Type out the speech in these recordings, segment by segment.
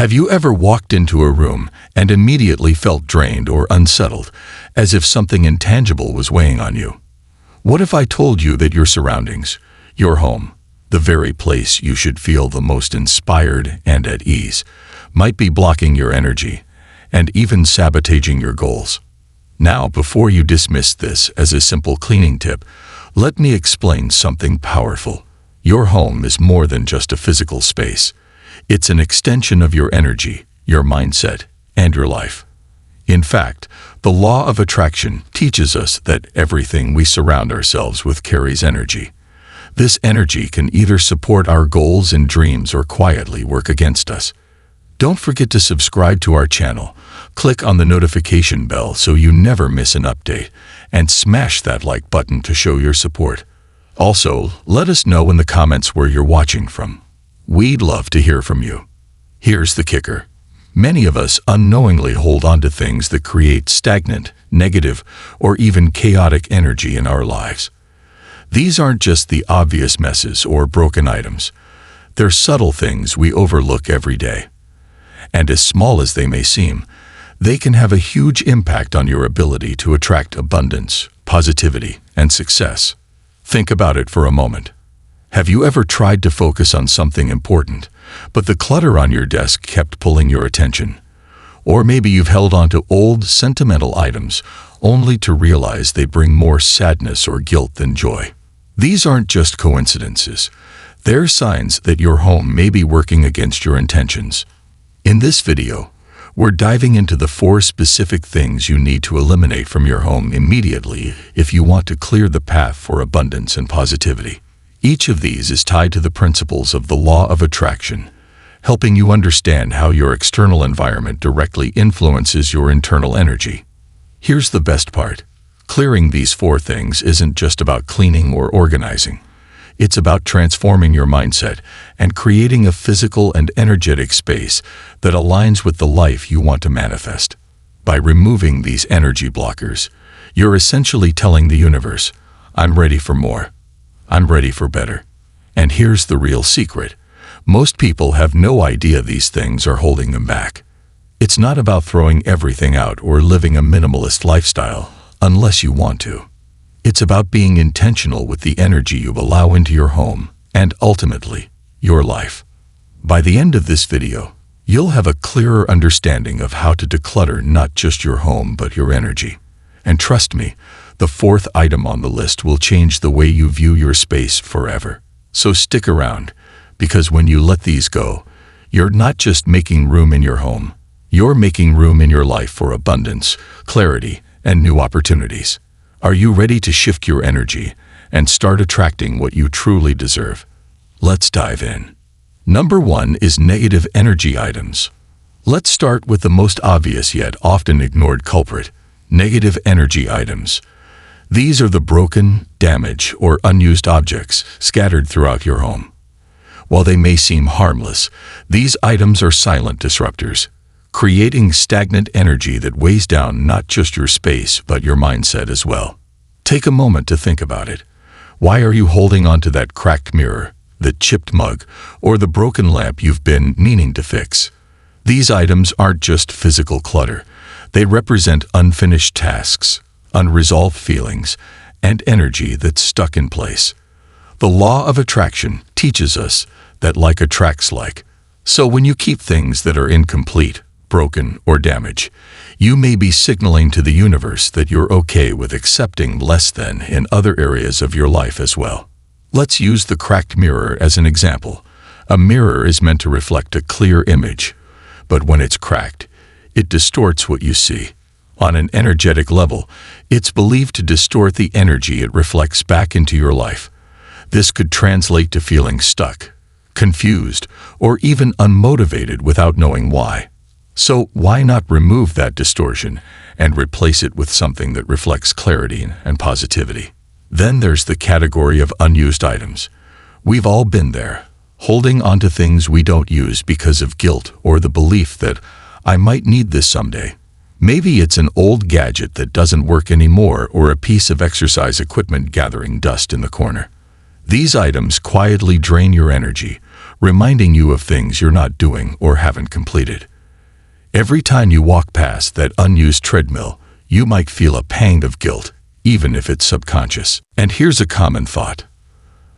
Have you ever walked into a room and immediately felt drained or unsettled, as if something intangible was weighing on you? What if I told you that your surroundings, your home, the very place you should feel the most inspired and at ease, might be blocking your energy and even sabotaging your goals? Now, before you dismiss this as a simple cleaning tip, let me explain something powerful. Your home is more than just a physical space. It's an extension of your energy, your mindset, and your life. In fact, the law of attraction teaches us that everything we surround ourselves with carries energy. This energy can either support our goals and dreams or quietly work against us. Don't forget to subscribe to our channel, click on the notification bell so you never miss an update, and smash that like button to show your support. Also, let us know in the comments where you're watching from. We'd love to hear from you. Here's the kicker. Many of us unknowingly hold on to things that create stagnant, negative, or even chaotic energy in our lives. These aren't just the obvious messes or broken items. They're subtle things we overlook every day. And as small as they may seem, they can have a huge impact on your ability to attract abundance, positivity, and success. Think about it for a moment. Have you ever tried to focus on something important, but the clutter on your desk kept pulling your attention? Or maybe you've held on to old, sentimental items only to realize they bring more sadness or guilt than joy. These aren't just coincidences. They're signs that your home may be working against your intentions. In this video, we're diving into the 4 specific things you need to eliminate from your home immediately if you want to clear the path for abundance and positivity. Each of these is tied to the principles of the law of attraction, helping you understand how your external environment directly influences your internal energy. Here's the best part. Clearing these 4 things isn't just about cleaning or organizing. It's about transforming your mindset and creating a physical and energetic space that aligns with the life you want to manifest. By removing these energy blockers, you're essentially telling the universe, I'm ready for more. I'm ready for better. And here's the real secret. Most people have no idea these things are holding them back. It's not about throwing everything out or living a minimalist lifestyle, unless you want to. It's about being intentional with the energy you allow into your home and, ultimately, your life. By the end of this video, you'll have a clearer understanding of how to declutter not just your home but your energy. And trust me, the 4th item on the list will change the way you view your space forever. So stick around, because when you let these go, you're not just making room in your home, you're making room in your life for abundance, clarity, and new opportunities. Are you ready to shift your energy and start attracting what you truly deserve? Let's dive in. Number 1 is negative energy items. Let's start with the most obvious yet often ignored culprit: negative energy items. These are the broken, damaged, or unused objects scattered throughout your home. While they may seem harmless, these items are silent disruptors, creating stagnant energy that weighs down not just your space but your mindset as well. Take a moment to think about it. Why are you holding on to that cracked mirror, the chipped mug, or the broken lamp you've been meaning to fix? These items aren't just physical clutter. They represent unfinished tasks, unresolved feelings, and energy that's stuck in place. The law of attraction teaches us that like attracts like. So when you keep things that are incomplete, broken, or damaged, you may be signaling to the universe that you're okay with accepting less than in other areas of your life as well. Let's use the cracked mirror as an example. A mirror is meant to reflect a clear image, but when it's cracked, it distorts what you see. On an energetic level, it's believed to distort the energy it reflects back into your life. This could translate to feeling stuck, confused, or even unmotivated without knowing why. So why not remove that distortion and replace it with something that reflects clarity and positivity? Then there's the category of unused items. We've all been there, holding on to things we don't use because of guilt or the belief that I might need this someday. Maybe it's an old gadget that doesn't work anymore or a piece of exercise equipment gathering dust in the corner. These items quietly drain your energy, reminding you of things you're not doing or haven't completed. Every time you walk past that unused treadmill, you might feel a pang of guilt, even if it's subconscious. And here's a common thought.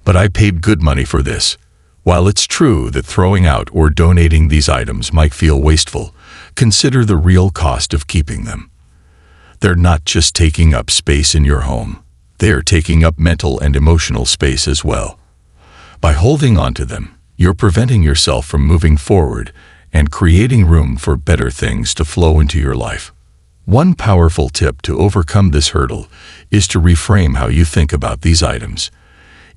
But I paid good money for this. While it's true that throwing out or donating these items might feel wasteful, consider the real cost of keeping them. They're not just taking up space in your home. They are taking up mental and emotional space as well. By holding on to them, you're preventing yourself from moving forward and creating room for better things to flow into your life. One powerful tip to overcome this hurdle is to reframe how you think about these items.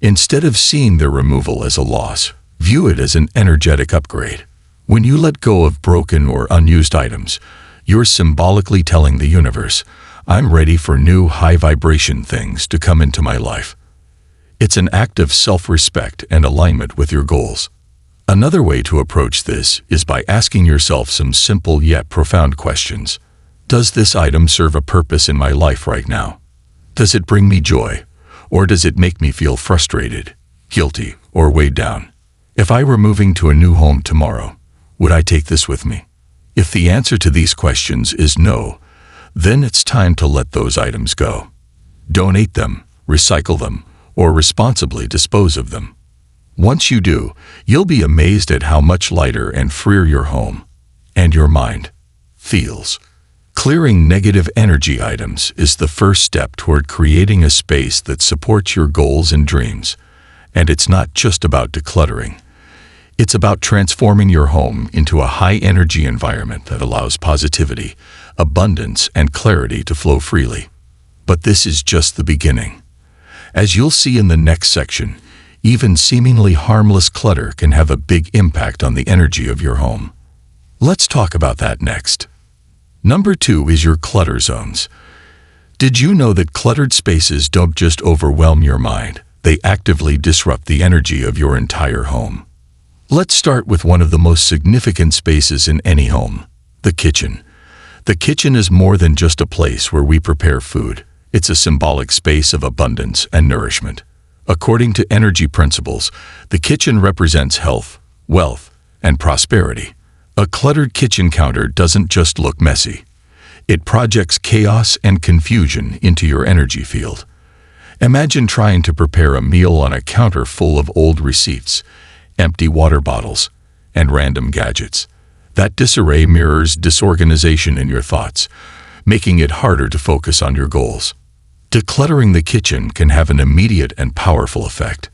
Instead of seeing their removal as a loss, view it as an energetic upgrade. When you let go of broken or unused items, you're symbolically telling the universe, I'm ready for new high-vibration things to come into my life. It's an act of self-respect and alignment with your goals. Another way to approach this is by asking yourself some simple yet profound questions. Does this item serve a purpose in my life right now? Does it bring me joy? Or does it make me feel frustrated, guilty, or weighed down? If I were moving to a new home tomorrow, would I take this with me? If the answer to these questions is no, then it's time to let those items go. Donate them, recycle them, or responsibly dispose of them. Once you do, you'll be amazed at how much lighter and freer your home and your mind feels. Clearing negative energy items is the first step toward creating a space that supports your goals and dreams. And it's not just about decluttering. It's about transforming your home into a high-energy environment that allows positivity, abundance, and clarity to flow freely. But this is just the beginning. As you'll see in the next section, even seemingly harmless clutter can have a big impact on the energy of your home. Let's talk about that next. Number 2 is your clutter zones. Did you know that cluttered spaces don't just overwhelm your mind, they actively disrupt the energy of your entire home? Let's start with one of the most significant spaces in any home, the kitchen. The kitchen is more than just a place where we prepare food. It's a symbolic space of abundance and nourishment. According to energy principles, the kitchen represents health, wealth, and prosperity. A cluttered kitchen counter doesn't just look messy. It projects chaos and confusion into your energy field. Imagine trying to prepare a meal on a counter full of old receipts, empty water bottles, and random gadgets. That disarray mirrors disorganization in your thoughts, making it harder to focus on your goals. Decluttering the kitchen can have an immediate and powerful effect.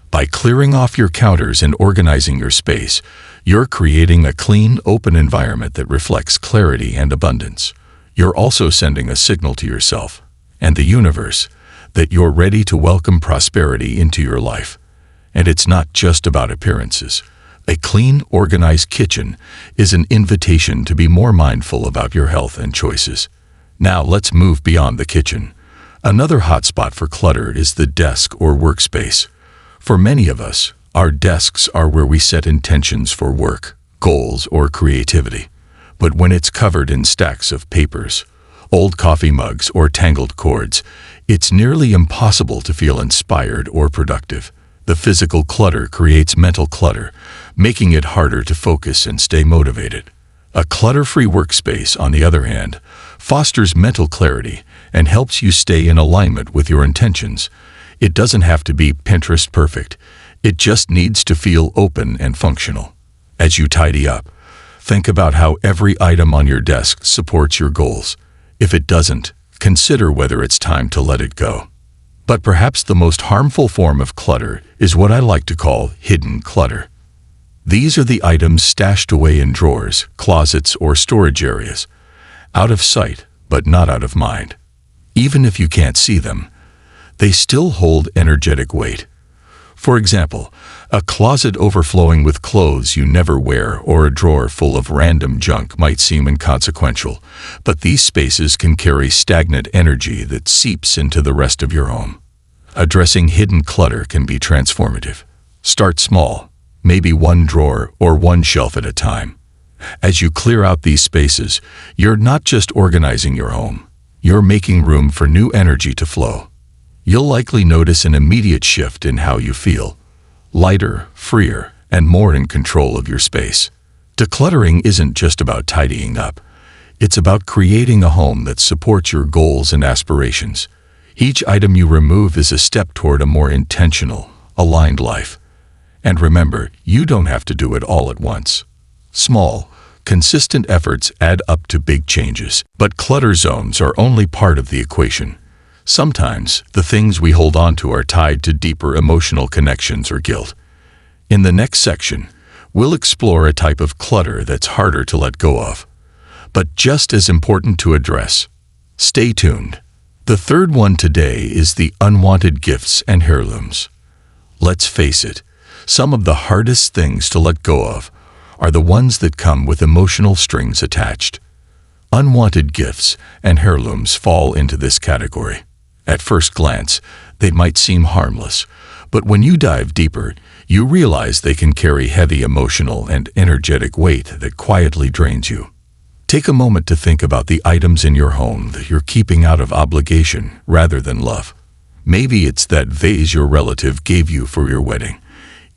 By clearing off your counters and organizing your space, you're creating a clean, open environment that reflects clarity and abundance. You're also sending a signal to yourself and the universe that you're ready to welcome prosperity into your life. And it's not just about appearances. A clean, organized kitchen is an invitation to be more mindful about your health and choices. Now let's move beyond the kitchen. Another hotspot for clutter is the desk or workspace. For many of us, our desks are where we set intentions for work, goals, or creativity. But when it's covered in stacks of papers, old coffee mugs, or tangled cords, it's nearly impossible to feel inspired or productive. The physical clutter creates mental clutter, making it harder to focus and stay motivated. A clutter-free workspace, on the other hand, fosters mental clarity and helps you stay in alignment with your intentions. It doesn't have to be Pinterest perfect. It just needs to feel open and functional. As you tidy up, think about how every item on your desk supports your goals. If it doesn't, consider whether it's time to let it go. But perhaps the most harmful form of clutter is what I like to call hidden clutter. These are the items stashed away in drawers, closets, or storage areas, out of sight but not out of mind. Even if you can't see them, they still hold energetic weight. For example, a closet overflowing with clothes you never wear or a drawer full of random junk might seem inconsequential, but these spaces can carry stagnant energy that seeps into the rest of your home. Addressing hidden clutter can be transformative. Start small, maybe one drawer or one shelf at a time. As you clear out these spaces, you're not just organizing your home, you're making room for new energy to flow. You'll likely notice an immediate shift in how you feel, lighter, freer, and more in control of your space. Decluttering isn't just about tidying up. It's about creating a home that supports your goals and aspirations. Each item you remove is a step toward a more intentional, aligned life. And remember, you don't have to do it all at once. Small, consistent efforts add up to big changes, but clutter zones are only part of the equation. Sometimes, the things we hold on to are tied to deeper emotional connections or guilt. In the next section, we'll explore a type of clutter that's harder to let go of, but just as important to address. Stay tuned. The third one today is the unwanted gifts and heirlooms. Let's face it, some of the hardest things to let go of are the ones that come with emotional strings attached. Unwanted gifts and heirlooms fall into this category. At first glance, they might seem harmless, but when you dive deeper, you realize they can carry heavy emotional and energetic weight that quietly drains you. Take a moment to think about the items in your home that you're keeping out of obligation rather than love. Maybe it's that vase your relative gave you for your wedding,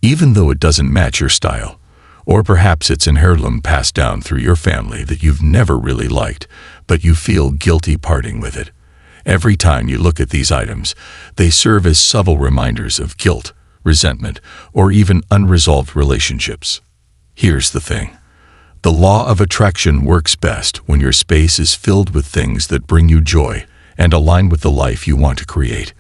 even though it doesn't match your style. Or perhaps it's an heirloom passed down through your family that you've never really liked, but you feel guilty parting with it. Every time you look at these items, they serve as subtle reminders of guilt, resentment, or even unresolved relationships. Here's the thing. The law of attraction works best when your space is filled with things that bring you joy and align with the life you want to create.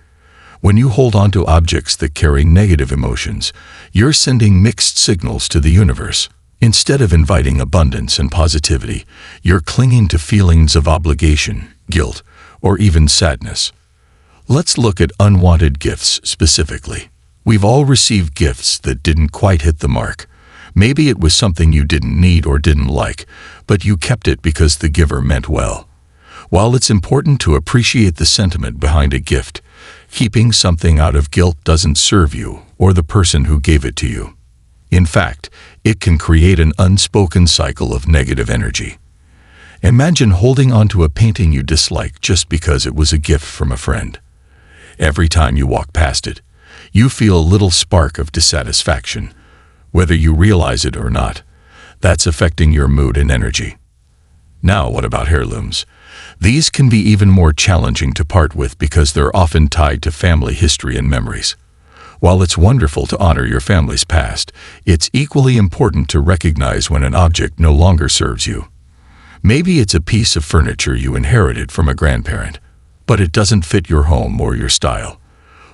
When you hold on to objects that carry negative emotions, you're sending mixed signals to the universe. Instead of inviting abundance and positivity, you're clinging to feelings of obligation, guilt, or even sadness. Let's look at unwanted gifts specifically. We've all received gifts that didn't quite hit the mark. Maybe it was something you didn't need or didn't like, but you kept it because the giver meant well. While it's important to appreciate the sentiment behind a gift, keeping something out of guilt doesn't serve you or the person who gave it to you. In fact, it can create an unspoken cycle of negative energy. Imagine holding onto a painting you dislike just because it was a gift from a friend. Every time you walk past it, you feel a little spark of dissatisfaction. Whether you realize it or not, that's affecting your mood and energy. Now, what about heirlooms? These can be even more challenging to part with because they're often tied to family history and memories. While it's wonderful to honor your family's past, it's equally important to recognize when an object no longer serves you. Maybe it's a piece of furniture you inherited from a grandparent, but it doesn't fit your home or your style.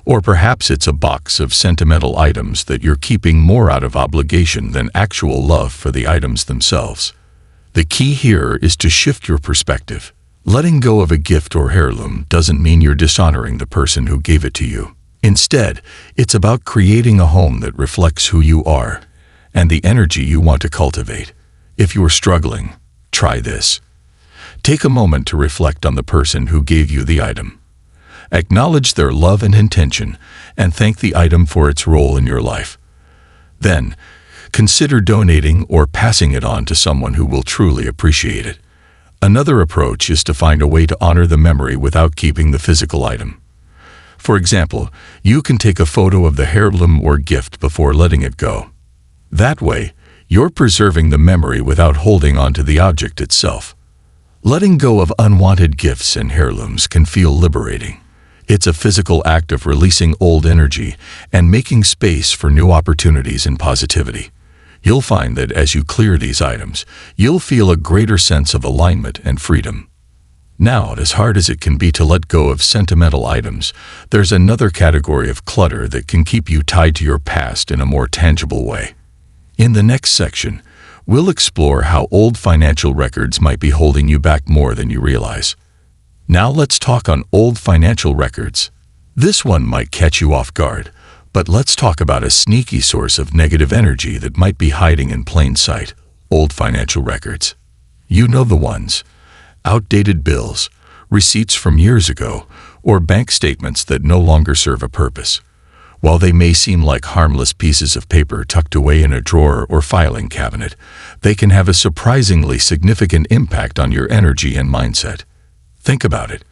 Or perhaps it's a box of sentimental items that you're keeping more out of obligation than actual love for the items themselves. The key here is to shift your perspective. Letting go of a gift or heirloom doesn't mean you're dishonoring the person who gave it to you. Instead, it's about creating a home that reflects who you are and the energy you want to cultivate. If you're struggling, try this. Take a moment to reflect on the person who gave you the item. Acknowledge their love and intention, and thank the item for its role in your life. Then, consider donating or passing it on to someone who will truly appreciate it. Another approach is to find a way to honor the memory without keeping the physical item. For example, you can take a photo of the heirloom or gift before letting it go. That way, you're preserving the memory without holding on to the object itself. Letting go of unwanted gifts and heirlooms can feel liberating. It's a physical act of releasing old energy and making space for new opportunities and positivity. You'll find that as you clear these items, you'll feel a greater sense of alignment and freedom. Now, as hard as it can be to let go of sentimental items, there's another category of clutter that can keep you tied to your past in a more tangible way. In the next section, we'll explore how old financial records might be holding you back more than you realize. Now let's talk on old financial records. This one might catch you off guard, but let's talk about a sneaky source of negative energy that might be hiding in plain sight. Old financial records. You know the ones. Outdated bills, receipts from years ago, or bank statements that no longer serve a purpose. While they may seem like harmless pieces of paper tucked away in a drawer or filing cabinet, they can have a surprisingly significant impact on your energy and mindset. Think about it.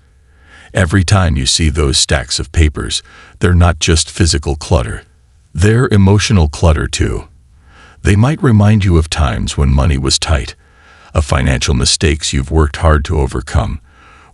Every time you see those stacks of papers, they're not just physical clutter. They're emotional clutter too. They might remind you of times when money was tight, of financial mistakes you've worked hard to overcome,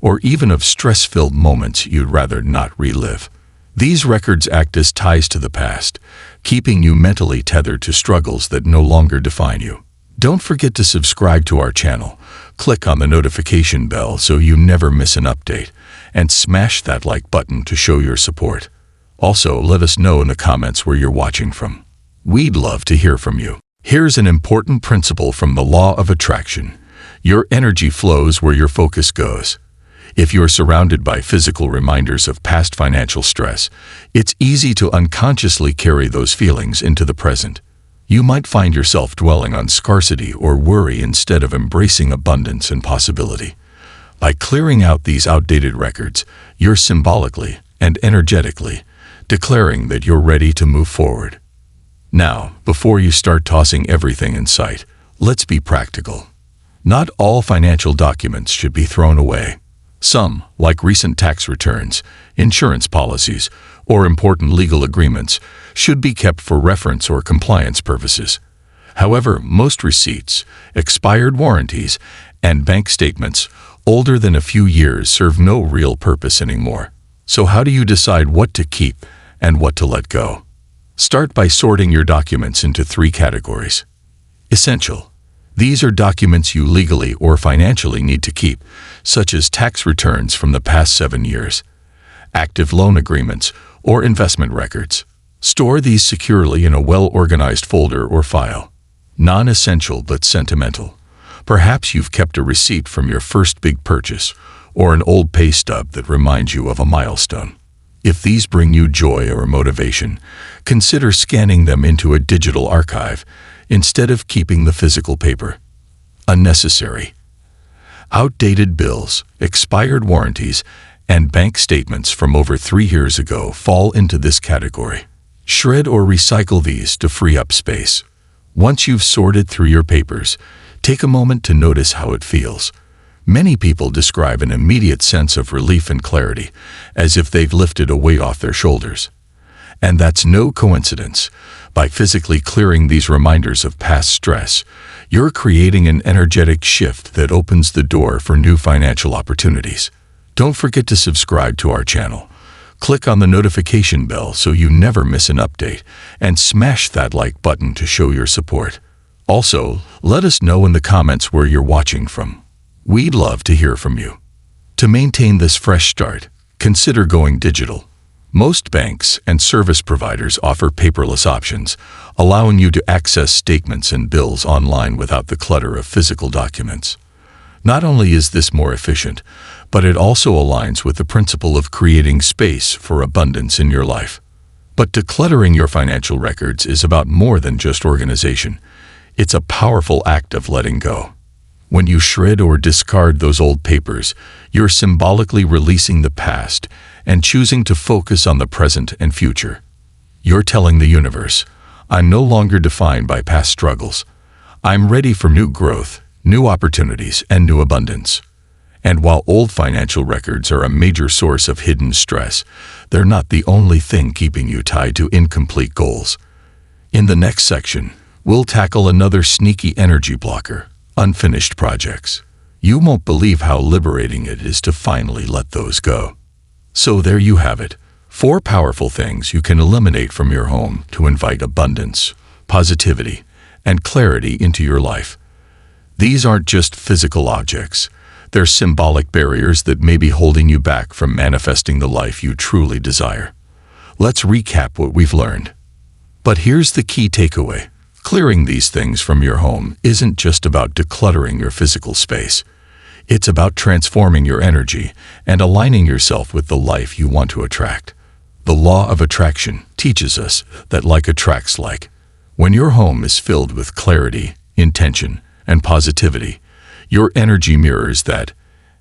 or even of stress-filled moments you'd rather not relive. These records act as ties to the past, keeping you mentally tethered to struggles that no longer define you. Don't forget to subscribe to our channel, click on the notification bell so you never miss an update, and smash that like button to show your support. Also, let us know in the comments where you're watching from. We'd love to hear from you. Here's an important principle from the law of attraction. Your energy flows where your focus goes. If you're surrounded by physical reminders of past financial stress, it's easy to unconsciously carry those feelings into the present. You might find yourself dwelling on scarcity or worry instead of embracing abundance and possibility. By clearing out these outdated records, you're symbolically and energetically declaring that you're ready to move forward. Now, before you start tossing everything in sight, let's be practical. Not all financial documents should be thrown away. Some, like recent tax returns, insurance policies, or important legal agreements, should be kept for reference or compliance purposes. However, most receipts, expired warranties, and bank statements older than a few years serve no real purpose anymore. So how do you decide what to keep and what to let go? Start by sorting your documents into 3 categories. Essential. These are documents you legally or financially need to keep, such as tax returns from the past 7 years, active loan agreements, or investment records. Store these securely in a well-organized folder or file. Non-essential but sentimental. Perhaps you've kept a receipt from your first big purchase, or an old pay stub that reminds you of a milestone. If these bring you joy or motivation, consider scanning them into a digital archive instead of keeping the physical paper. Unnecessary. Outdated bills, expired warranties, and bank statements from over 3 years ago fall into this category. Shred or recycle these to free up space. Once you've sorted through your papers, take a moment to notice how it feels. Many people describe an immediate sense of relief and clarity, as if they've lifted a weight off their shoulders. And that's no coincidence. By physically clearing these reminders of past stress, you're creating an energetic shift that opens the door for new financial opportunities. Don't forget to subscribe to our channel. Click on the notification bell so you never miss an update, and smash that like button to show your support. Also, let us know in the comments where you're watching from. We'd love to hear from you. To maintain this fresh start, consider going digital. Most banks and service providers offer paperless options, allowing you to access statements and bills online without the clutter of physical documents. Not only is this more efficient, but it also aligns with the principle of creating space for abundance in your life. But decluttering your financial records is about more than just organization. It's a powerful act of letting go. When you shred or discard those old papers, you're symbolically releasing the past and choosing to focus on the present and future. You're telling the universe, I'm no longer defined by past struggles. I'm ready for new growth, new opportunities, and new abundance. And while old financial records are a major source of hidden stress, they're not the only thing keeping you tied to incomplete goals. In the next section, we'll tackle another sneaky energy blocker: unfinished projects. You won't believe how liberating it is to finally let those go. So there you have it, 4 powerful things you can eliminate from your home to invite abundance, positivity, and clarity into your life. These aren't just physical objects. They're symbolic barriers that may be holding you back from manifesting the life you truly desire. Let's recap what we've learned. But here's the key takeaway. Clearing these things from your home isn't just about decluttering your physical space. It's about transforming your energy and aligning yourself with the life you want to attract. The law of attraction teaches us that like attracts like. When your home is filled with clarity, intention, and positivity, your energy mirrors that,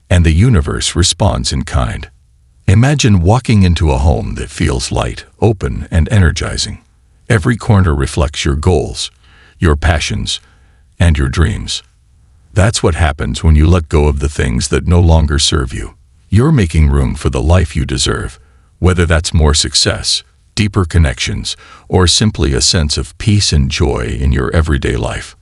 and the universe responds in kind. Imagine walking into a home that feels light, open, and energizing. Every corner reflects your goals, your passions, and your dreams. That's what happens when you let go of the things that no longer serve you. You're making room for the life you deserve, whether that's more success, deeper connections, or simply a sense of peace and joy in your everyday life.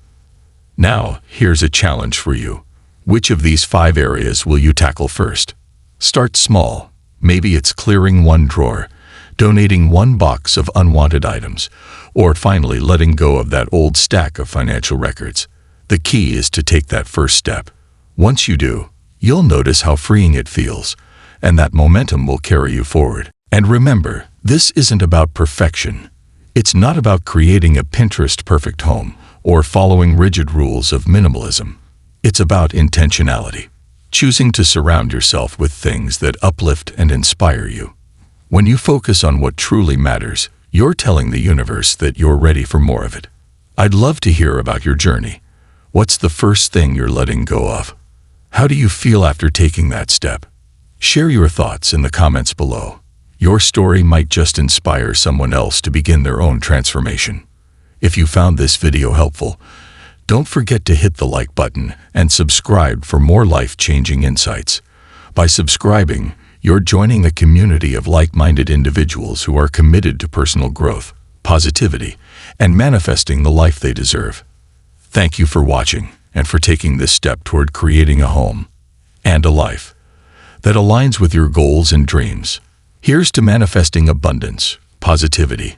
Now, here's a challenge for you. Which of these 5 areas will you tackle first? Start small. Maybe it's clearing one drawer, donating one box of unwanted items, or finally letting go of that old stack of financial records. The key is to take that first step. Once you do, you'll notice how freeing it feels, and that momentum will carry you forward. And remember, this isn't about perfection. It's not about creating a Pinterest-perfect home or following rigid rules of minimalism. It's about intentionality, choosing to surround yourself with things that uplift and inspire you. When you focus on what truly matters, you're telling the universe that you're ready for more of it. I'd love to hear about your journey. What's the first thing you're letting go of? How do you feel after taking that step? Share your thoughts in the comments below. Your story might just inspire someone else to begin their own transformation. If you found this video helpful, don't forget to hit the like button and subscribe for more life-changing insights. By subscribing, you're joining a community of like-minded individuals who are committed to personal growth, positivity, and manifesting the life they deserve. Thank you for watching and for taking this step toward creating a home and a life that aligns with your goals and dreams. Here's to manifesting abundance, positivity,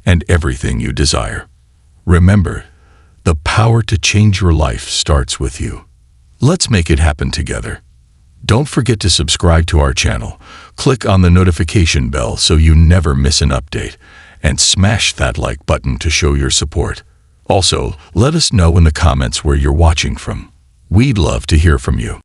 and everything you desire. Remember, the power to change your life starts with you. Let's make it happen together. Don't forget to subscribe to our channel, click on the notification bell so you never miss an update, and smash that like button to show your support. Also, let us know in the comments where you're watching from. We'd love to hear from you.